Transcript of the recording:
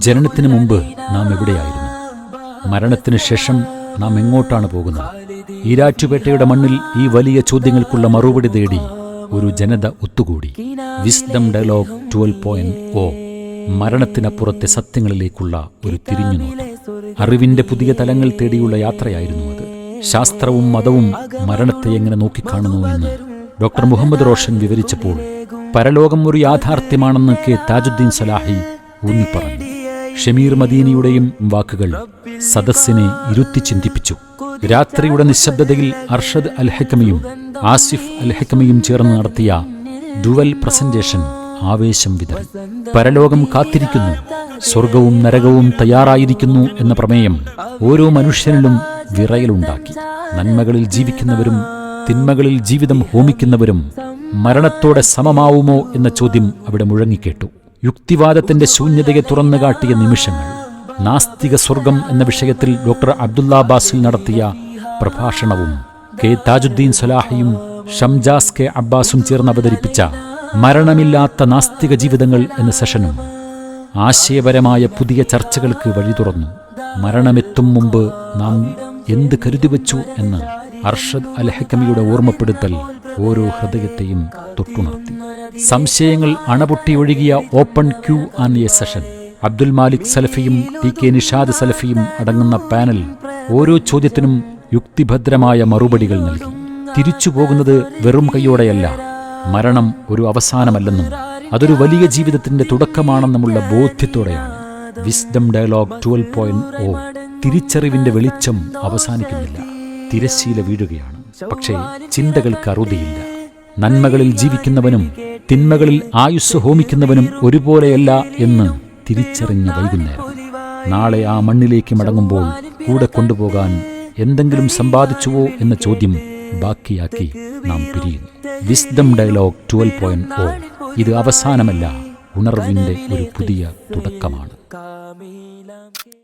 ജനനത്തിന് മുമ്പ് നാം എവിടെയായിരുന്നു? മരണത്തിന് ശേഷം നാം എങ്ങോട്ടാണ് പോകുന്നത്? ഈരാറ്റുപേട്ടയുടെ മണ്ണിൽ ഈ വലിയ ചോദ്യങ്ങൾക്കുള്ള മറുപടി തേടി ഒരു ജനത ഒത്തുകൂടി. വിസ്ഡം ഡയലോഗ് 12.0 മരണത്തിനപ്പുറത്തെ സത്യങ്ങളിലേക്കുള്ള ഒരു തിരിഞ്ഞുനോട്ടം. അറിവിന്റെ പുതിയ തലങ്ങൾ തേടിയുള്ള യാത്രയായിരുന്നു അത്. ശാസ്ത്രവും മതവും മരണത്തെ എങ്ങനെ നോക്കിക്കാണുന്നു എന്ന് ഡോക്ടർ മുഹമ്മദ് റോഷൻ വിവരിച്ചപ്പോൾ പരലോകം ഒരു യാഥാർത്ഥ്യമാണെന്ന് കെ താജുദ്ദീൻ സലാഹി ഊന്നിപ്പറഞ്ഞു. ഷമീർ മദീനിയുടെയും വാക്കുകൾ സദസ്സിനെ ഇരുത്തി ചിന്തിപ്പിച്ചു. രാത്രിയുടെ നിശബ്ദതയിൽ അർഷദ് അൽ ഹക്കമിയും ആസിഫ് അൽ ഹക്കമിയും ചേർന്ന് നടത്തിയ ഡുവൽ പ്രസന്റേഷൻ ആവേശം വിതറി. പരലോകം കാത്തിരിക്കുന്നു, സ്വർഗവും നരകവും തയ്യാറായിരിക്കുന്നു എന്ന പ്രമേയം ഓരോ മനുഷ്യനിലും വിറയലുണ്ടാക്കി. നന്മകളിൽ ജീവിക്കുന്നവരും തിന്മകളിൽ ജീവിതം ഹോമിക്കുന്നവരും മരണത്തോടെ സമമാവുമോ എന്ന ചോദ്യം അവിടെ മുഴങ്ങിക്കേട്ടു. യുക്തിവാദത്തിന്റെ ശൂന്യതയെ തുറന്നു കാട്ടിയ നിമിഷങ്ങൾ. നാസ്തിക സ്വർഗം എന്ന വിഷയത്തിൽ ഡോക്ടർ അബ്ദുള്ള ബാസിൽ നടത്തിയ പ്രഭാഷണവും കെ താജുദ്ദീൻ സലാഹിയും ഷംജാസ് കെ അബ്ബാസും ചേർന്ന് അവതരിപ്പിച്ച മരണമില്ലാത്ത നാസ്തിക ജീവിതങ്ങൾ എന്ന സെഷനും ആശയപരമായ പുതിയ ചർച്ചകൾക്ക് വഴി തുറന്നു. മരണമെത്തും മുമ്പ് നാം എന്ത് കരുതിവെച്ചു എന്ന് അർഷദ് അൽ ഹക്കമിയുടെ ഓർമ്മപ്പെടുത്തൽ ഓരോ ഹൃദയത്തെയും തൊട്ടുണർത്തി. സംശയങ്ങൾ അണപൊട്ടിയൊഴുകിയ open Q and A session. Abdul Malik സലഫിയും ടി കെ നിഷാദ് സലഫിയും അടങ്ങുന്ന പാനൽ ഓരോ ചോദ്യത്തിനും യുക്തിഭദ്രമായ മറുപടികൾ നൽകി. തിരിച്ചു പോകുന്നത് വെറും കൈയോടെയല്ല, മരണം ഒരു അവസാനമല്ലെന്നും അതൊരു വലിയ ജീവിതത്തിന്റെ തുടക്കമാണെന്നുമുള്ള ബോധ്യത്തോടെയാണ്. വിസ്ഡം ഡയലോഗ് 12.0 തിരിച്ചറിവിന്റെ വെളിച്ചം അവസാനിക്കുന്നില്ല. തിരശ്ശീല വീഴുകയാണ്, പക്ഷേ ചിന്തകൾക്ക് അറുതിയില്ല. നന്മകളിൽ ജീവിക്കുന്നവനും തിന്മകളിൽ ആയുസ് ഹോമിക്കുന്നവനും ഒരുപോലെയല്ല എന്ന് തിരിച്ചറിഞ്ഞ വൈകുന്നേരം. നാളെ ആ മണ്ണിലേക്ക് മടങ്ങുമ്പോൾ കൂടെ കൊണ്ടുപോകാൻ എന്തെങ്കിലും സമ്പാദിച്ചുവോ എന്ന ചോദ്യം ബാക്കിയാക്കി നാം പിരിയുന്നു. വിസ്ഡം ഡയലോഗ് 12.0 ഇത് അവസാനമല്ല, ഉണർവിന്റെ ഒരു പുതിയ തുടക്കമാണ്.